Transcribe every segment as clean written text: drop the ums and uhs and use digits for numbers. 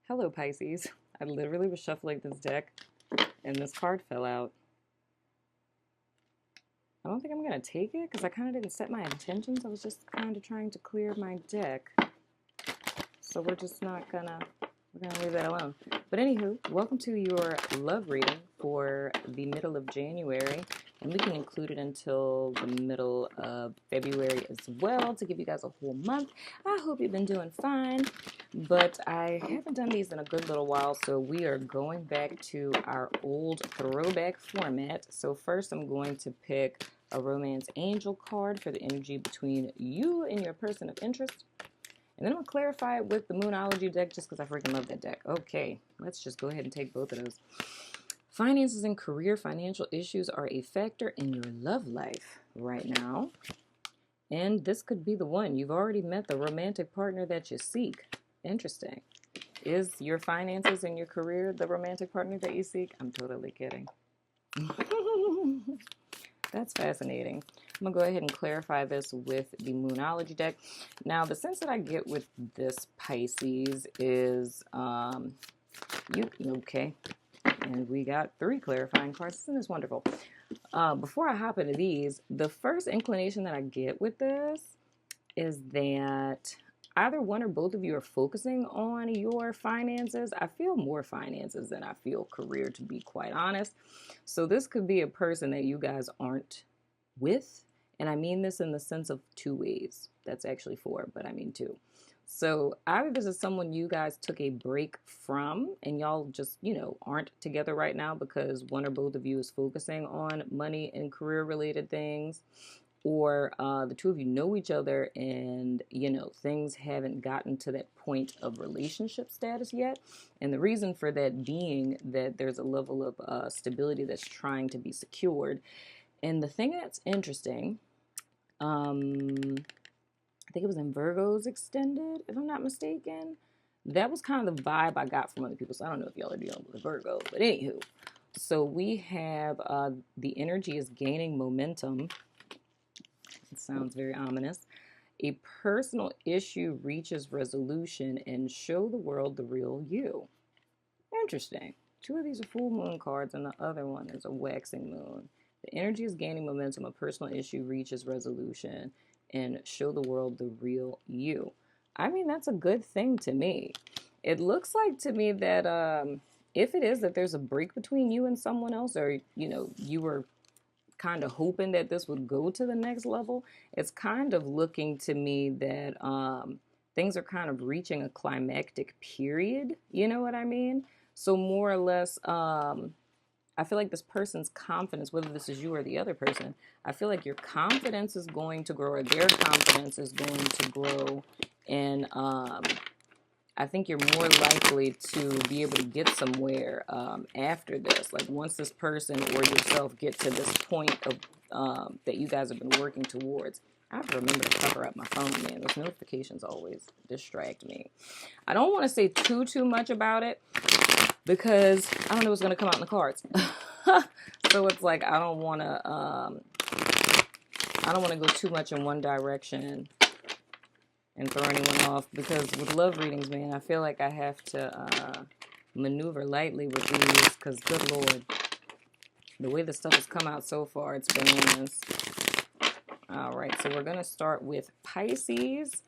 Hello, Pisces. I literally was shuffling this deck and this card fell out. I don't think I'm going to take it because I kind of didn't set my intentions. I was just kind of trying to clear my deck. So we're just not gonna, we're going to leave that alone. But anywho, welcome to your love reading for the middle of January. And we can include it until the middle of February as well to give you guys a whole month. I hope you've been doing fine. But I haven't done these in a good little while, so we are going back to our old throwback format. So first I'm going to pick a romance angel card for the energy between you and your person of interest. And then I'm going to clarify it with the Moonology deck just because I freaking love that deck. Okay, let's just go ahead and take both of those. Finances and career financial issues are a factor in your love life right now. And this could be the one. You've already met the romantic partner that you seek. Interesting. Is your finances and your career the romantic partner that you seek? I'm totally kidding. That's fascinating. I'm going to go ahead and clarify this with the Moonology deck. Now, the sense that I get with this Pisces is, okay. And we got 3 clarifying cards. Isn't this wonderful? Before I hop into these, the first inclination that I get with this is that either one or both of you are focusing on your finances. I feel more finances than I feel career, to be quite honest. So this could be a person that you guys aren't with. And I mean this in the sense of 2 ways. That's actually 4, but I mean 2. So either this is someone you guys took a break from and y'all just, aren't together right now because one or both of you is focusing on money and career related things. Or the 2 of you know each other and, things haven't gotten to that point of relationship status yet. And the reason for that being that there's a level of stability that's trying to be secured. And the thing that's interesting, I think it was in Virgo's Extended, if I'm not mistaken. That was kind of the vibe I got from other people. So I don't know if y'all are dealing with Virgo. But anywho, so we have the energy is gaining momentum. It sounds very ominous. A personal issue reaches resolution and show the world the real you. Interesting. 2 of these are full moon cards and the other one is a waxing moon. The energy is gaining momentum. A personal issue reaches resolution and show the world the real you. I mean, that's a good thing to me. It looks like to me that if it is that there's a break between you and someone else, or, you were kind of hoping that this would go to the next level, it's kind of looking to me that things are kind of reaching a climactic period. You know what I mean? So more or less, I feel like this person's confidence, whether this is you or the other person, I feel like your confidence is going to grow, or their confidence is going to grow. And I think you're more likely to be able to get somewhere after this. Like once this person or yourself get to this point of that you guys have been working towards. I have to remember to cover up my phone, man. Those notifications always distract me. I don't want to say too much about it because I don't know what's going to come out in the cards. So it's like I don't want to go too much in one direction and throw anyone off, because with love readings, man, I feel like I have to maneuver lightly with these, because good Lord, the way the stuff has come out so far, it's bananas. All right, so we're going to start with Pisces.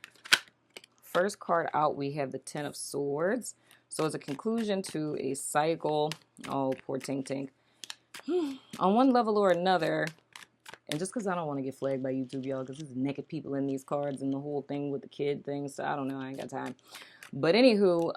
First card out, we have the 10 of Swords. So it's a conclusion to a cycle. Oh, poor Tink Tink. On one level or another, and just because I don't want to get flagged by YouTube, y'all, because there's naked people in these cards and the whole thing with the kid thing, so I don't know, I ain't got time. But anywho,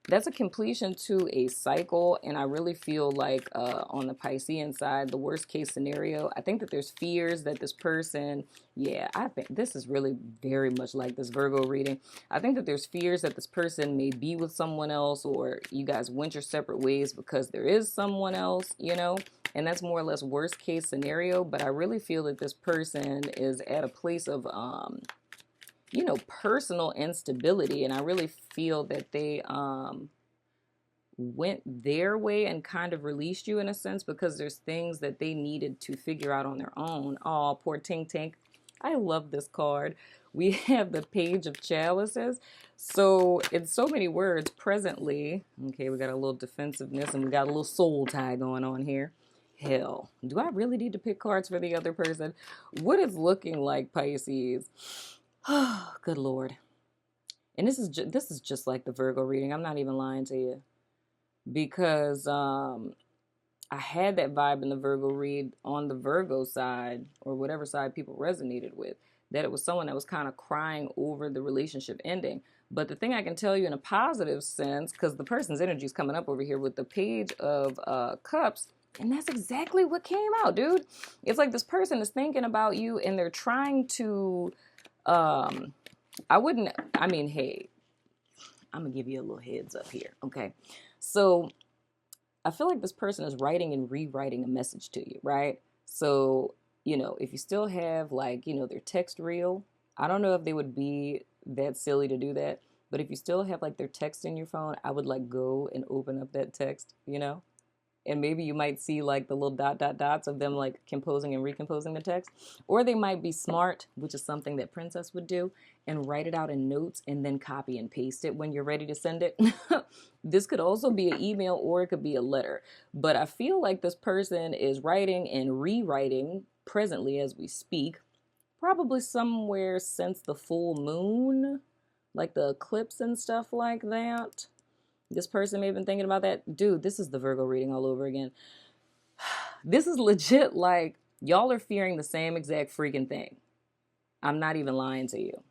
that's a completion to a cycle, and I really feel like on the Piscean side, the worst case scenario, I think that there's fears that this person, I think this is really very much like this Virgo reading. I think that there's fears that this person may be with someone else, or you guys went your separate ways because there is someone else, and that's more or less worst case scenario. But I really feel that this person is at a place of personal instability, and I really feel that they went their way and kind of released you in a sense because there's things that they needed to figure out on their own. Oh, poor Tink Tink. I love this card. we have the Page of Chalices. So in so many words, presently, okay, we got a little defensiveness and we got a little soul tie going on here. Hell, do I really need to pick cards for the other person? What it's looking like, Pisces. Oh, good Lord. And this is just like the Virgo reading. I'm not even lying to you. Because I had that vibe in the Virgo read on the Virgo side, or whatever side people resonated with, that it was someone that was kind of crying over the relationship ending. But the thing I can tell you in a positive sense, because the person's energy is coming up over here with the Page of Cups, and that's exactly what came out, dude. It's like this person is thinking about you and they're trying to, hey, I'm going to give you a little heads up here, okay? So I feel like this person is writing and rewriting a message to you, right? So, if you still have their text reel, I don't know if they would be that silly to do that, but if you still have their text in your phone, I would go and open up that text, and maybe you might see the little dots of them composing and recomposing the text. Or they might be smart, which is something that Princess would do, and write it out in notes and then copy and paste it when you're ready to send it. This could also be an email or it could be a letter. But I feel like this person is writing and rewriting presently as we speak, probably somewhere since the full moon, like the eclipse and stuff like that. This person may have been thinking about that. Dude, this is the Virgo reading all over again. This is legit y'all are fearing the same exact freaking thing. I'm not even lying to you.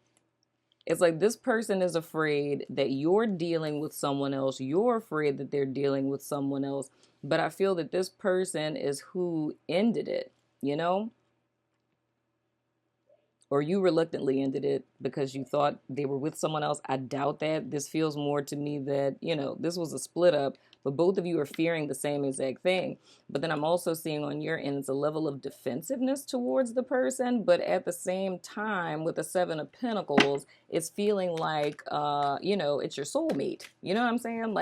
It's this person is afraid that you're dealing with someone else. You're afraid that they're dealing with someone else. But I feel that this person is who ended it, Or you reluctantly ended it because you thought they were with someone else. I doubt that. This feels more to me that, this was a split up, but both of you are fearing the same exact thing. But then I'm also seeing on your end, it's a level of defensiveness towards the person. But at the same time, with the Seven of Pentacles, it's feeling like, it's your soulmate. You know what I'm saying?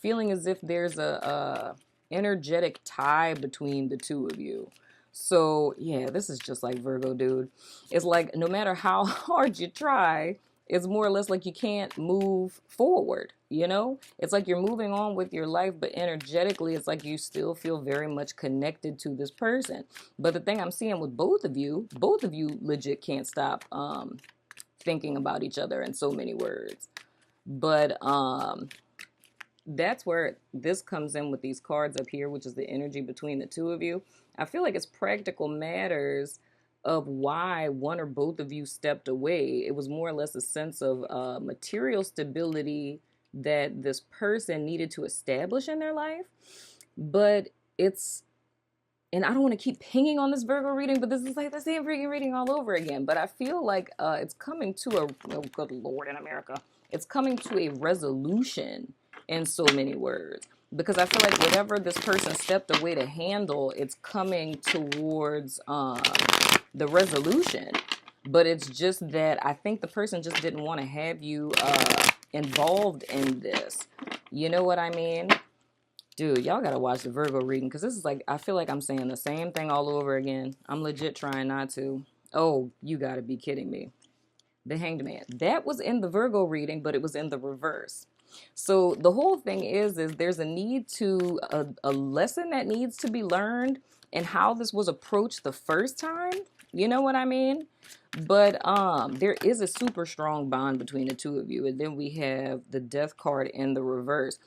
Feeling as if there's a energetic tie between the two of you. So, yeah, this is just like Virgo, dude. It's no matter how hard you try, it's more or less you can't move forward, It's you're moving on with your life, but energetically, it's you still feel very much connected to this person. But the thing I'm seeing with both of you legit can't stop thinking about each other in so many words. But that's where this comes in with these cards up here, which is the energy between the two of you. I feel like it's practical matters of why one or both of you stepped away. It was more or less a sense of material stability that this person needed to establish in their life. But and I don't want to keep pinging on this Virgo reading, but this is the same freaking reading all over again. But I feel like it's coming to oh, good Lord, in America. It's coming to a resolution in so many words. Because I feel like whatever this person stepped away to handle, it's coming towards the resolution. But it's just that I think the person just didn't want to have you involved in this. You know what I mean? Dude, y'all gotta watch the Virgo reading, because this is I feel like I'm saying the same thing all over again. I'm legit trying not to. Oh, you gotta be kidding me. The Hanged Man. That was in the Virgo reading, but it was in the reverse. So the whole thing is there's a need to, a lesson that needs to be learned and how this was approached the first time. You know what I mean? But there is a super strong bond between the two of you. And then we have the Death card in the reverse.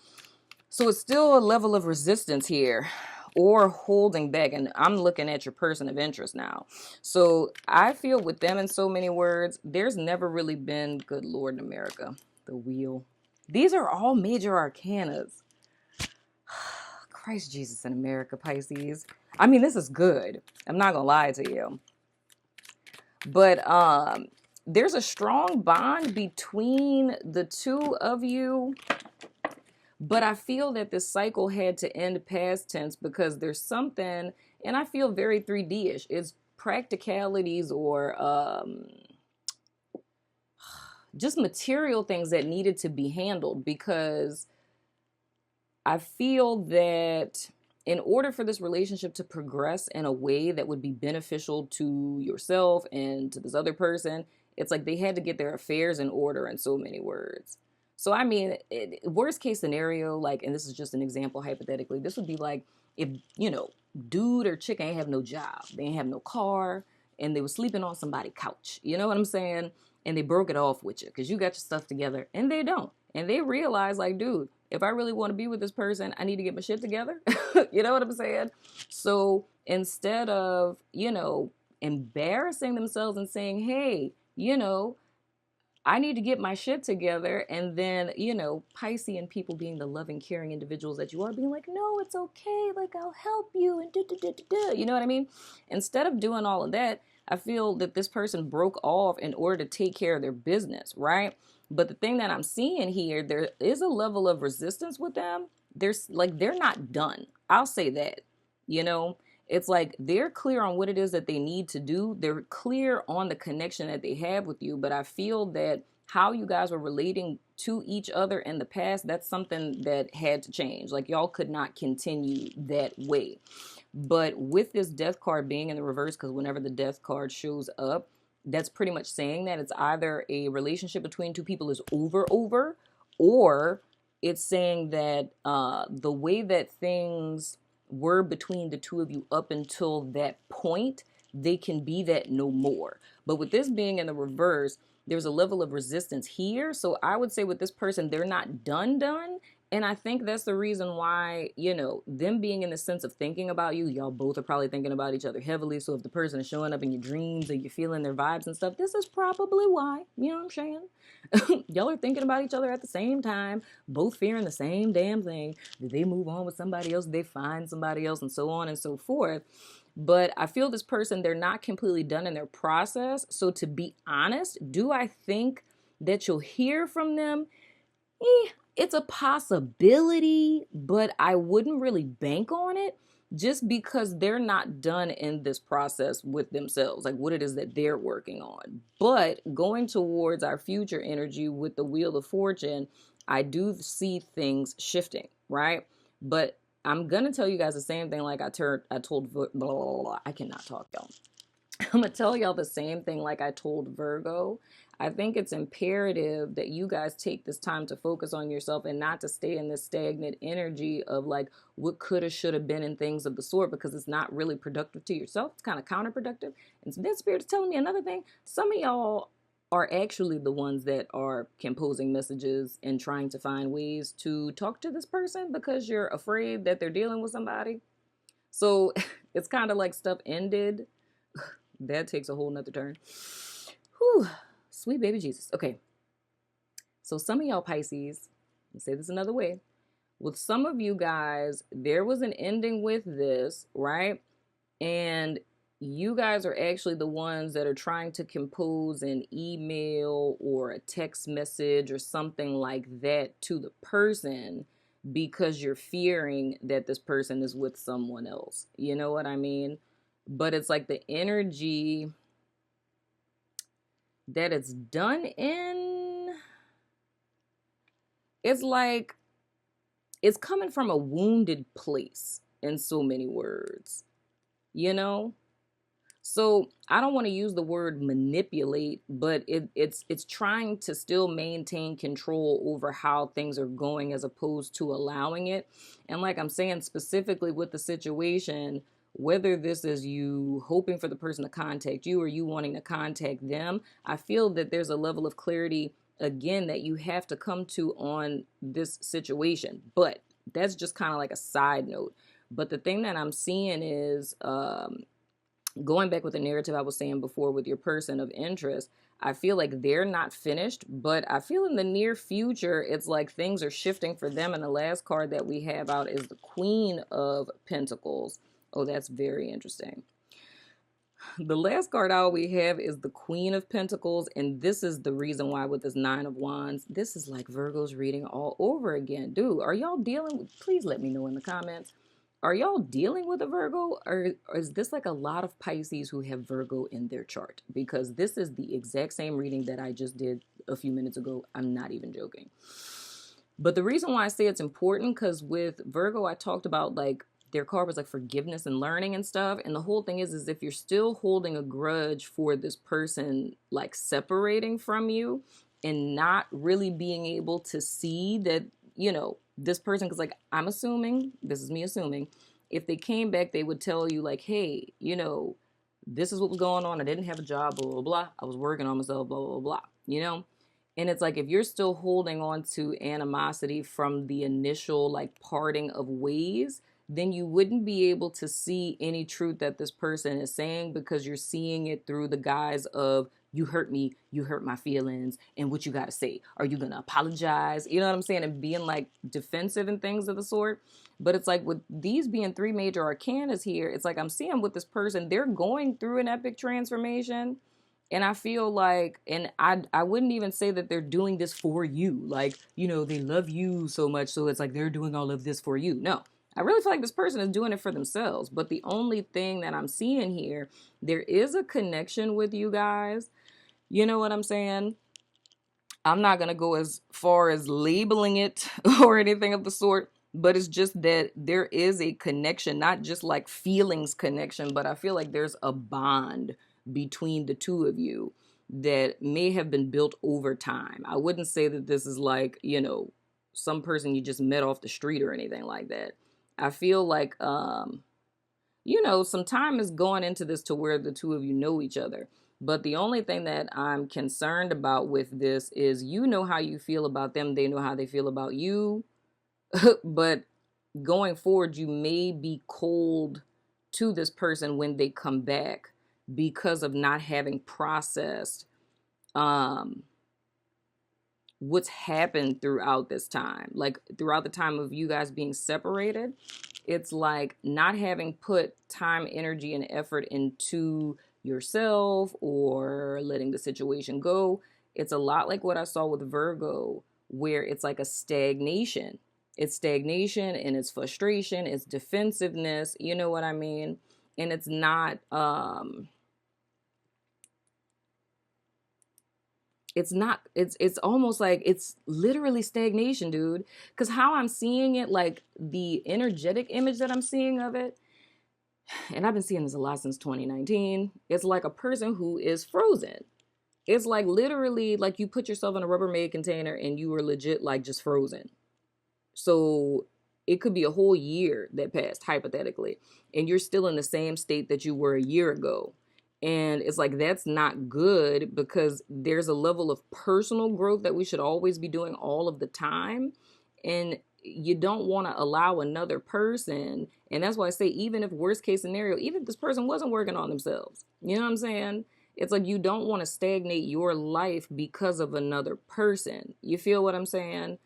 So it's still a level of resistance here or holding back. And I'm looking at your person of interest now. So I feel with them in so many words, there's never really been, good Lord in America, the Wheel. These are all major arcanas. Christ Jesus in America, Pisces. I mean, this is good. I'm not going to lie to you. But there's a strong bond between the two of you. But I feel that this cycle had to end past tense because there's something, and I feel very 3D-ish. It's practicalities or just material things that needed to be handled, because I feel that in order for this relationship to progress in a way that would be beneficial to yourself and to this other person, It's like they had to get their affairs in order in so many words. So, I mean, worst case scenario, like, and this is just an example hypothetically, this would be like if, dude or chick ain't have no job, they ain't have no car, and they were sleeping on somebody's couch. You know what I'm saying? And they broke it off with you because you got your stuff together and they don't. And they realize, like, dude, if I really want to be with this person, I need to get my shit together. You know what I'm saying? So instead of, embarrassing themselves and saying, hey, I need to get my shit together. And then, Piscean people being the loving, caring individuals that you are, being like, no, it's okay. Like, I'll help you. And you know what I mean? Instead of doing all of that, I feel that this person broke off in order to take care of their business, right? But the thing that I'm seeing here, there is a level of resistance with them. They're not done. I'll say that, It's like they're clear on what it is that they need to do. They're clear on the connection that they have with you. But I feel that how you guys were relating to each other in the past, that's something that had to change. Like, y'all could not continue that way. But with this death card being in the reverse, because whenever the death card shows up, that's pretty much saying that it's either a relationship between two people is over, or it's saying that the way that things were between the two of you up until that point, they can be that no more. But with this being in the reverse, there's a level of resistance here. So I would say with this person, they're not done. And I think that's the reason why, them being in the sense of thinking about you, y'all both are probably thinking about each other heavily. So if the person is showing up in your dreams and you're feeling their vibes and stuff, this is probably why, you know what I'm saying? Y'all are thinking about each other at the same time, both fearing the same damn thing. Did they move on with somebody else? Did they find somebody else? And so on and so forth. But I feel this person, they're not completely done in their process. So to be honest, do I think that you'll hear from them? It's a possibility, but I wouldn't really bank on it just because they're not done in this process with themselves, like what it is that they're working on. But going towards our future energy with the Wheel of Fortune, I do see things shifting, right? But I'm going to tell you guys the same thing like I told, blah, blah, blah, I cannot talk, y'all. I'm going to tell y'all the same thing like I told Virgo. I think it's imperative that you guys take this time to focus on yourself and not to stay in this stagnant energy of like what coulda, shoulda been and things of the sort, because it's not really productive to yourself. It's kind of counterproductive. And then Spirit is telling me another thing. Some of y'all are actually the ones that are composing messages and trying to find ways to talk to this person because you're afraid that they're dealing with somebody. So it's kind of like stuff ended. That takes a whole nother turn. Whew. Sweet baby Jesus. Okay. So some of y'all Pisces, let's say this another way. With some of you guys, there was an ending with this, right? And you guys are actually the ones that are trying to compose an email or a text message or something like that to the person because you're fearing that this person is with someone else. You know what I mean? But it's like the energy that it's done in, it's like it's coming from a wounded place in so many words, So I don't want to use the word manipulate, but it's trying to still maintain control over how things are going as opposed to allowing it. And like I'm saying, specifically with the situation, whether this is you hoping for the person to contact you or you wanting to contact them, I feel that there's a level of clarity, again, that you have to come to on this situation. But that's just kind of like a side note. But the thing that I'm seeing is going back with the narrative I was saying before with your person of interest, I feel like they're not finished, but I feel in the near future, it's like things are shifting for them. And the last card that we have out is the Queen of Pentacles. Oh, that's very interesting. The last card out we have is the Queen of Pentacles, and this is the reason why with this Nine of Wands, this is like Virgo's reading all over again. Dude, are y'all dealing with, please let me know in the comments, are y'all dealing with a Virgo, or is this like a lot of Pisces who have Virgo in their chart? Because this is the exact same reading that I just did a few minutes ago. I'm not even joking. But the reason why I say it's important, because with Virgo, I talked about like their card was like forgiveness and learning and stuff. And the whole thing is if you're still holding a grudge for this person like separating from you and not really being able to see that, you know, this person, because like I'm assuming, this is me assuming, if they came back, they would tell you like, hey, you know, this is what was going on. I didn't have a job, blah, blah, blah. I was working on myself, blah, blah, blah, you know? And it's like, if you're still holding on to animosity from the initial like parting of ways, then you wouldn't be able to see any truth that this person is saying, because you're seeing it through the guise of, you hurt me, you hurt my feelings, and what you got to say? Are you going to apologize? You know what I'm saying? And being like defensive and things of the sort. But it's like with these being 3 major arcanas here, it's like I'm seeing with this person, they're going through an epic transformation. And I feel like, and I wouldn't even say that they're doing this for you. Like, you know, they love you so much, so it's like they're doing all of this for you. No, I really feel like this person is doing it for themselves. But the only thing that I'm seeing here, there is a connection with you guys. You know what I'm saying? I'm not going to go as far as labeling it or anything of the sort, but it's just that there is a connection, not just like feelings connection, but I feel like there's a bond between the two of you that may have been built over time. I wouldn't say that this is like, you know, some person you just met off the street or anything like that. I feel like, you know, some time is going into this to where the two of you know each other. But the only thing that I'm concerned about with this is, you know how you feel about them. They know how they feel about you. But going forward, you may be cold to this person when they come back because of not having processed what's happened throughout this time. Like throughout the time of you guys being separated, it's like not having put time, energy, and effort into yourself or letting the situation go. It's a lot like what I saw with Virgo, where it's like a stagnation. It's stagnation and it's frustration, it's defensiveness, you know what I mean? And it's not it's almost like it's literally stagnation, dude. Because how I'm seeing it, like the energetic image that I'm seeing of it, and I've been seeing this a lot since 2019, it's like a person who is frozen. It's like literally like you put yourself in a Rubbermaid container and you were legit like just frozen. So it could be a whole year that passed, hypothetically, and you're still in the same state that you were a year ago. And it's like, that's not good, because there's a level of personal growth that we should always be doing all of the time. And you don't want to allow another person. And that's why I say, even if worst case scenario, even if this person wasn't working on themselves, you know what I'm saying? It's like, you don't want to stagnate your life because of another person. You feel what I'm saying?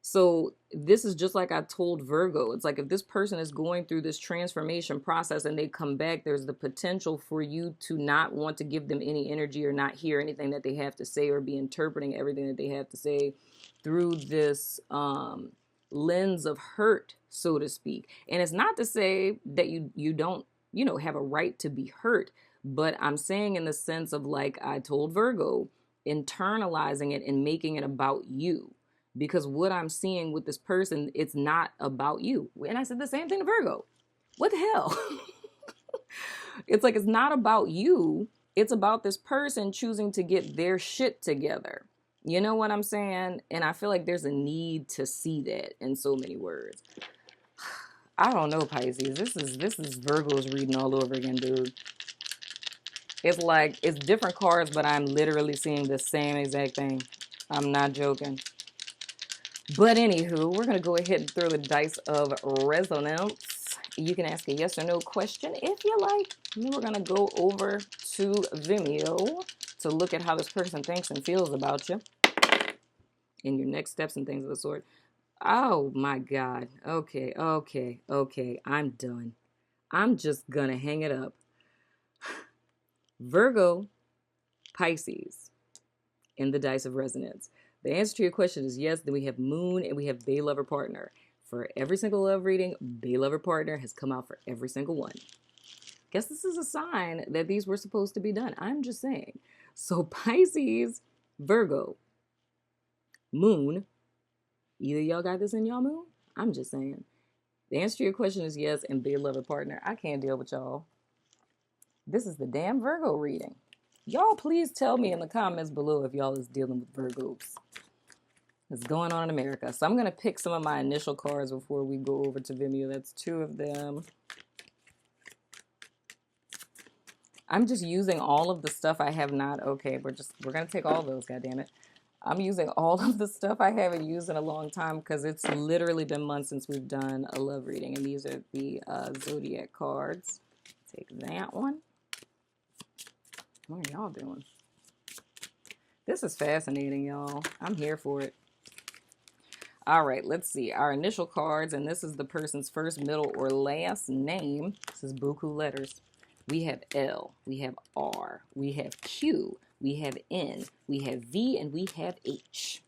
So this is just like I told Virgo. It's like, if this person is going through this transformation process and they come back, there's the potential for you to not want to give them any energy or not hear anything that they have to say, or be interpreting everything that they have to say through this lens of hurt, so to speak. And it's not to say that you don't, you know, have a right to be hurt, but I'm saying in the sense of, like I told Virgo, internalizing it and making it about you. Because what I'm seeing with this person, it's not about you. And I said the same thing to Virgo. What the hell? It's like, it's not about you. It's about this person choosing to get their shit together. You know what I'm saying? And I feel like there's a need to see that in so many words. I don't know, Pisces. This is Virgo's reading all over again, dude. It's like, it's different cards, but I'm literally seeing the same exact thing. I'm not joking. But anywho, we're going to go ahead and throw the dice of resonance. You can ask a yes or no question if you like. And then we're going to go over to Vimeo to look at how this person thinks and feels about you and your next steps and things of the sort. Oh my God. Okay. I'm done. I'm just going to hang it up. Virgo, Pisces, in the dice of resonance. The answer to your question is yes. Then we have Moon and we have Bay Lover Partner. For every single love reading, Bay Lover Partner has come out for every single one. Guess this is a sign that these were supposed to be done. I'm just saying. So Pisces, Virgo, Moon. Either y'all got this in y'all moon. I'm just saying. The answer to your question is yes, and they love a partner. I can't deal with y'all. This is the damn Virgo reading. Y'all please tell me in the comments below if y'all is dealing with Virgos. What's going on in America? So I'm going to pick some of my initial cards before we go over to Vimeo. That's 2 of them. I'm just using all of the stuff I have not. Okay, we're going to take all those, goddammit. I'm using all of the stuff I haven't used in a long time because it's literally been months since we've done a love reading. And these are the Zodiac cards. Take that one. What are y'all doing? This is fascinating, y'all. I'm here for it. All right, let's see. Our initial cards, and this is the person's first, middle, or last name. This is buku letters. We have L, we have R, we have Q, we have N, we have V, and we have H.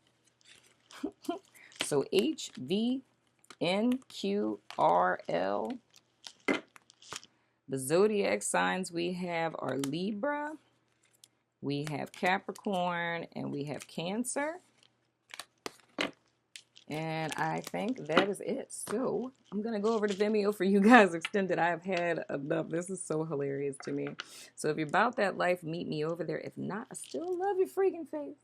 So H, V, N, Q, R, L. The zodiac signs we have are Libra, we have Capricorn, and we have Cancer. And I think that is it. So I'm going to go over to Vimeo for you guys extended. I've had enough. This is so hilarious to me. So if you're about that life, meet me over there. If not, I still love your freaking face.